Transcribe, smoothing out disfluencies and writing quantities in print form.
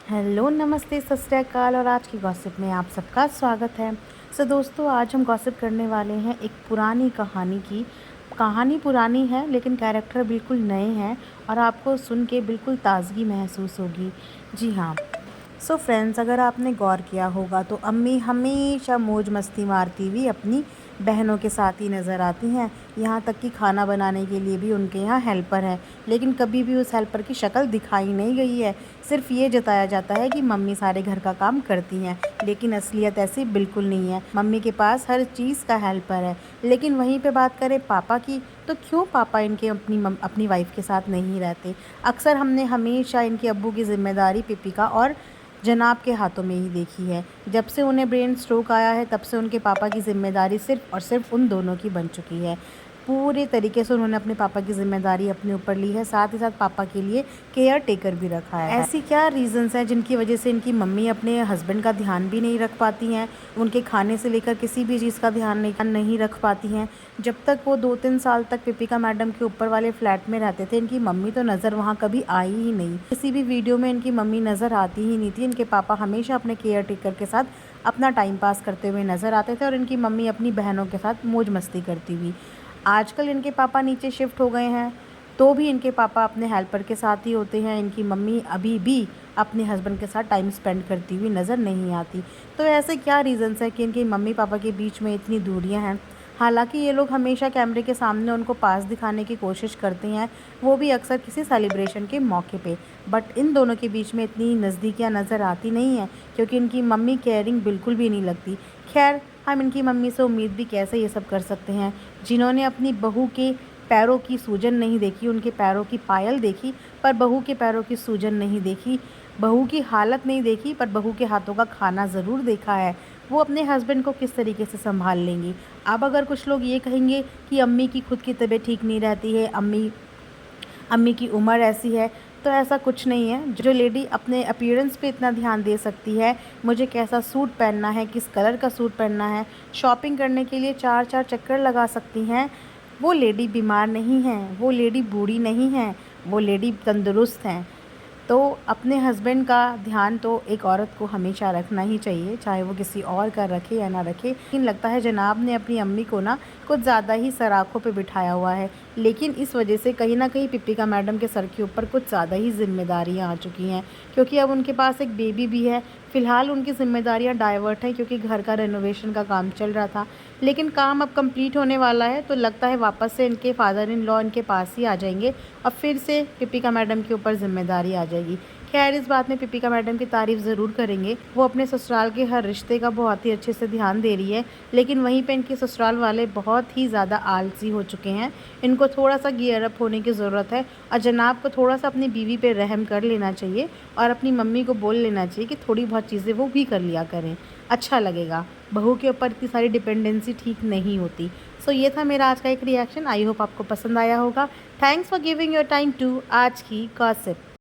Hello, नमस्ते, सत श्री अकाल और आज की गॉसिप में आप सबका स्वागत है। दोस्तों, आज हम गॉसिप करने वाले हैं एक पुरानी कहानी की। कहानी पुरानी है लेकिन कैरेक्टर बिल्कुल नए हैं और आपको सुन के बिल्कुल ताज़गी महसूस होगी। जी हाँ। फ्रेंड्स, अगर आपने गौर किया होगा तो अम्मी हमेशा मौज मस्ती मारती हुई अपनी बहनों के साथ ही नज़र आती हैं। यहाँ तक कि खाना बनाने के लिए भी उनके यहाँ हेल्पर है, लेकिन कभी भी उस हेल्पर की शक्ल दिखाई नहीं गई है। सिर्फ ये जताया जाता है कि मम्मी सारे घर का काम करती हैं, लेकिन असलियत ऐसी बिल्कुल नहीं है। मम्मी के पास हर चीज़ का हेल्पर है। लेकिन वहीं पे बात करें पापा की, तो क्यों पापा इनके अपनी वाइफ के साथ नहीं रहते? अक्सर हमने हमेशा इनके अब्बू की जिम्मेदारी पिपिका और जनाब के हाथों में ही देखी है। जब से उन्हें ब्रेन स्ट्रोक आया है तब से उनके पापा की ज़िम्मेदारी सिर्फ़ और सिर्फ उन दोनों की बन चुकी है। पूरे तरीके से उन्होंने अपने पापा की ज़िम्मेदारी अपने ऊपर ली है, साथ ही साथ पापा के लिए केयर टेकर भी रखा है। ऐसी क्या रीज़न्स हैं जिनकी वजह से इनकी मम्मी अपने हस्बैंड का ध्यान भी नहीं रख पाती हैं, उनके खाने से लेकर किसी भी चीज़ का ध्यान नहीं रख पाती हैं। जब तक वो 2-3 साल तक पिपिका मैडम के ऊपर वाले फ्लैट में रहते थे, इनकी मम्मी तो नज़र वहाँ कभी आई ही नहीं। किसी भी वीडियो में इनकी मम्मी नज़र आती ही नहीं थी। इनके पापा हमेशा अपने केयर टेकर के साथ अपना टाइम पास करते हुए नज़र आते थे और इनकी मम्मी अपनी बहनों के साथ मौज मस्ती करती हुई। आजकल इनके पापा नीचे शिफ्ट हो गए हैं, तो भी इनके पापा अपने हेल्पर के साथ ही होते हैं। इनकी मम्मी अभी भी अपने हस्बैंड के साथ टाइम स्पेंड करती हुई नज़र नहीं आती। तो ऐसे क्या रीज़न्स है कि इनके मम्मी पापा के बीच में इतनी दूरियां हैं? हालांकि ये लोग हमेशा कैमरे के सामने उनको पास दिखाने की कोशिश करते हैं, वो भी अक्सर किसी सेलिब्रेशन के मौके पे। बट इन दोनों के बीच में इतनी नज़दीकियाँ नज़र आती नहीं हैं, क्योंकि इनकी मम्मी केयरिंग बिल्कुल भी नहीं लगती। खैर, हम इनकी मम्मी से उम्मीद भी कैसे ये सब कर सकते हैं, जिन्होंने अपनी बहू के पैरों की सूजन नहीं देखी, उनके पैरों की पायल देखी पर बहू के पैरों की सूजन नहीं देखी, बहू की हालत नहीं देखी पर बहू के हाथों का खाना ज़रूर देखा है। वो अपने हस्बैंड को किस तरीके से संभाल लेंगी। अब अगर कुछ लोग ये कहेंगे कि अम्मी की खुद की तबीयत ठीक नहीं रहती है, अम्मी की उम्र ऐसी है, तो ऐसा कुछ नहीं है। जो लेडी अपने अपीयरेंस पे इतना ध्यान दे सकती है, मुझे कैसा सूट पहनना है, किस कलर का सूट पहनना है, शॉपिंग करने के लिए 4-4 चक्कर लगा सकती हैं, वो लेडी बीमार नहीं हैं, वो लेडी बूढ़ी नहीं हैं, वो लेडी तंदुरुस्त हैं। तो अपने हस्बैंड का ध्यान तो एक औरत को हमेशा रखना ही चाहिए, चाहे वो किसी और का रखे या ना रखे। लेकिन लगता है जनाब ने अपनी अम्मी को ना कुछ ज़्यादा ही सराखों पे बिठाया हुआ है। लेकिन इस वजह से कहीं ना कहीं पिपिका मैडम के सर के ऊपर कुछ ज़्यादा ही जिम्मेदारियां आ चुकी हैं, क्योंकि अब उनके पास एक बेबी भी है। फ़िलहाल उनकी जिम्मेदारियां डाइवर्ट हैं क्योंकि घर का रेनोवेशन का काम चल रहा था, लेकिन काम अब कंप्लीट होने वाला है, तो लगता है वापस से इनके फादर इन लॉ इनके पास ही आ जाएंगे और फिर से पिपिका मैडम के ऊपर जिम्मेदारी आ जाएगी। खैर, इस बात में पिपिका मैडम की तारीफ़ ज़रूर करेंगे, वो अपने ससुराल के हर रिश्ते का बहुत ही अच्छे से ध्यान दे रही है। लेकिन वहीं पे इनके ससुराल वाले बहुत ही ज़्यादा आलसी हो चुके हैं। इनको थोड़ा सा गियर अप होने की ज़रूरत है और जनाब को थोड़ा सा अपनी बीवी पे रहम कर लेना चाहिए और अपनी मम्मी को बोल लेना चाहिए कि थोड़ी बहुत चीज़ें वो भी कर लिया करें, अच्छा लगेगा। बहू के ऊपर इतनी सारी डिपेंडेंसी ठीक नहीं होती। ये था मेरा आज का एक रिएक्शन। आई होप आपको पसंद आया होगा। Thanks for giving your time to आज की गॉसिप।